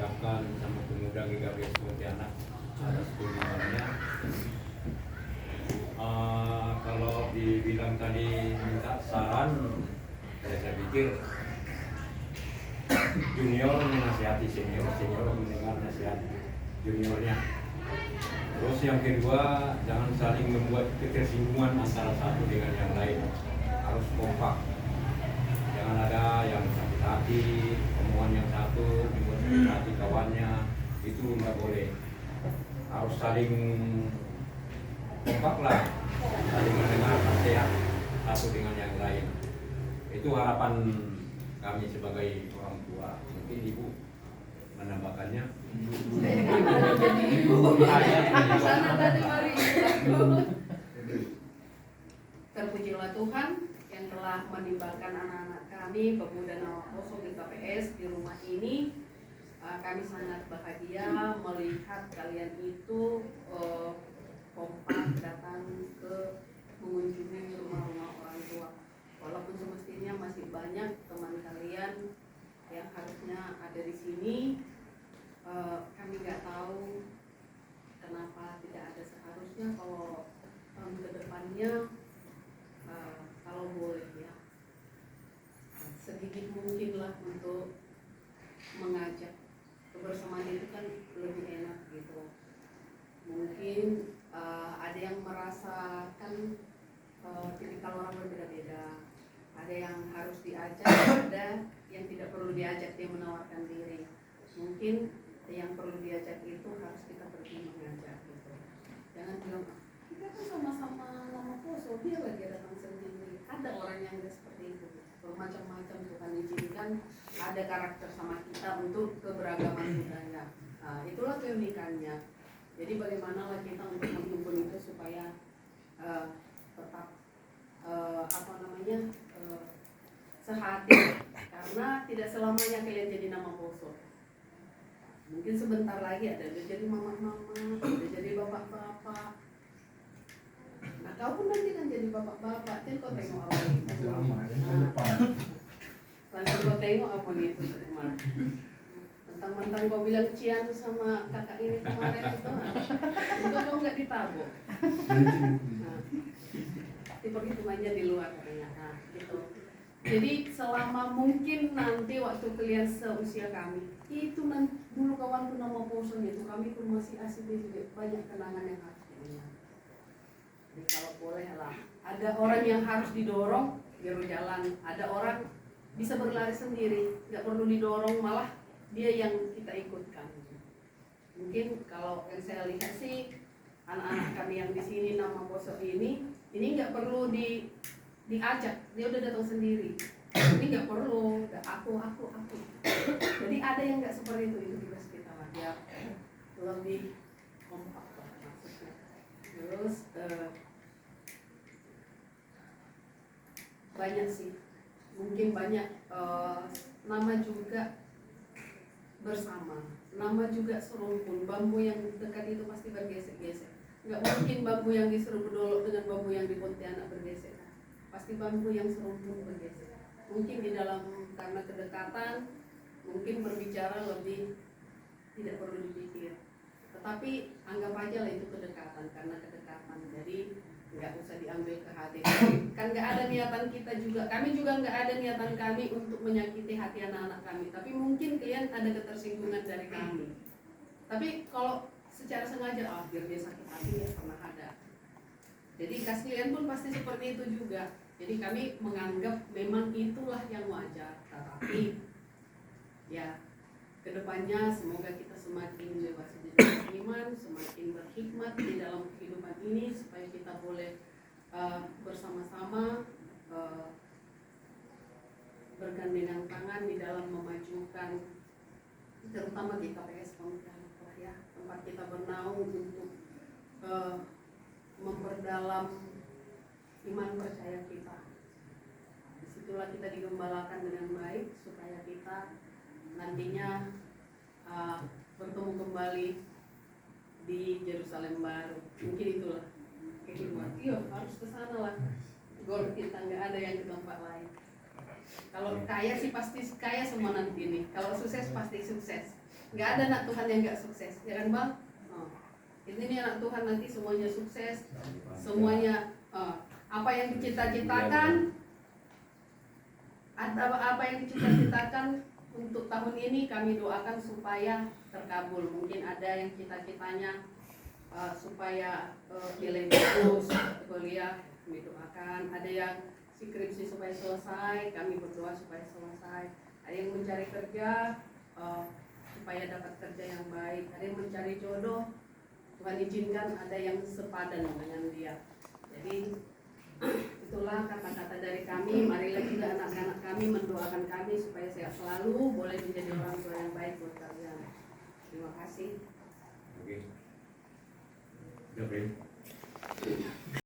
ucapkan sama pemuda GKBS Pontianak atas kunjungannya. Kalau dibilang tadi minta saran, saya pikir junior menasihati senior, senior mendengar nasihat juniornya. Terus yang kedua, jangan saling membuat ketersinggungan antara satu dengan yang lain. Harus kompak. Jangan ada yang sakit hati, omongan yang satu membuat sakit hati kawannya, itu nggak boleh. Harus saling kompak lah, saling mendengar nasihat satu dengan yang lain. Itu harapan kami sebagai orang tua. Mungkin ibu menambahkannya. Jadi ibu. Sana tadi mari ibu. Terpujilah Tuhan yang telah menimbalkan anak-anak kami pemuda Nawaposo di KPS di rumah ini. Kami sangat bahagia melihat kalian itu kompak datang ke mengunjungi rumah-rumah orang tua. Walaupun semestinya masih banyak teman kalian yang harusnya ada di sini, kami nggak tahu kenapa tidak ada. Seharusnya kalau tahun kedepannya kalau boleh ya sedikit mungkin lah untuk mengajak kebersamaan itu kan lebih enak gitu. Mungkin ada yang merasakan tipikal orang berbeda-beda. Ada yang harus diajak, ada yang tidak perlu diajak, dia menawarkan diri. Mungkin yang perlu diajak itu harus kita pergi mengajak gitu. Jangan bilang kita kan sama-sama nama poso, dia lagi datang sendiri. Ada orang yang tidak seperti itu. Bermacam-macam Tuhan izinkan ada karakter sama kita untuk keberagaman budaya. Itulah keunikannya. Jadi bagaimanalah kita untuk menghimpun itu supaya tetap sehati, karena tidak selamanya kalian jadi nama poso. Mungkin sebentar lagi ada jadi mama-mama, ada jadi bapak-bapak. Nah kau pun nanti kan jadi bapak-bapak, jadi kau tengok apa gitu. Lalu kau tengok apa gitu semua. Mentang-mentang kau bilang cian sama kakak ini kemarin itu kau nggak ditabuk. Perhitungannya di luar katanya, gitu. Jadi selama mungkin nanti waktu kalian seusia kami, itu nanti dulu kawanku nama poson itu kami pun masih asik juga, banyak kenangan yang harus diingat. Jadi kalau boleh lah, ada orang yang harus didorong biar jalan, ada orang bisa berlari sendiri, nggak perlu didorong, malah dia yang kita ikutkan. Mungkin kalau yang saya lihat sih anak-anak kami yang di sini nama poson ini nggak perlu diajak, dia udah datang sendiri. Ini nggak perlu, aku. Jadi ada yang nggak seperti itu tugas kita lah, dia lebih kompak lah maksudnya. Terus banyak sih, mungkin banyak nama juga bersama, nama juga serumpun. Bambu yang dekat itu pasti bergesek-gesek. Nggak mungkin bambu yang di Serudolok dengan bambu yang di Pontianak bergesek. Pasti bambu yang serumpun bergesek. Mungkin di dalam karena kedekatan, mungkin berbicara lebih tidak perlu dipikir. Tetapi anggap aja lah itu kedekatan, karena kedekatan. Jadi nggak usah diambil ke hati. Kan nggak ada niatan kita juga. Kami juga nggak ada niatan kami untuk menyakiti hati anak-anak kami. Tapi mungkin kalian ada ketersinggungan dari kami. Tapi kalau secara sengaja, biar dia sakit hati ya pernah ada. Jadi kalian pun pasti seperti itu juga. Jadi kami menganggap memang itulah yang wajar. Tetapi ya kedepannya semoga kita semakin dewasa jadi iman, semakin berhikmat di dalam kehidupan ini supaya kita boleh bersama-sama bergandengan tangan di dalam memajukan terutama di KPS Pontianak ya, tempat kita bernaung untuk memperdalam iman percaya kita. Disitulah kita digembalakan dengan baik supaya kita nantinya bertemu kembali di Yerusalem baru. Mungkin itulah kehidupan. Iya, harus ke sana lah. Gol kita nggak ada yang di tempat lain. Kalau kaya sih pasti kaya semua nanti ini. Kalau sukses pasti sukses. nggak ada anak Tuhan yang nggak sukses, ya kan Bang? Oh. Ini nih anak Tuhan nanti semuanya sukses, semuanya apa yang dicita-citakan, apa yang dicita-citakan untuk tahun ini kami doakan supaya terkabul. Mungkin ada yang cita-citanya supaya nilai bagus kuliah, kami doakan. Ada yang skripsi supaya selesai, kami berdoa supaya selesai. Ada yang mencari kerja supaya dapat kerja yang baik. Ada yang mencari jodoh, Tuhan izinkan ada yang sepadan dengan dia. Jadi itulah kata-kata dari kami. Marilah juga anak-anak kami mendoakan kami supaya sehat selalu, boleh menjadi orang tua yang baik buat kalian. Terima kasih. Oke. Udah, Brin.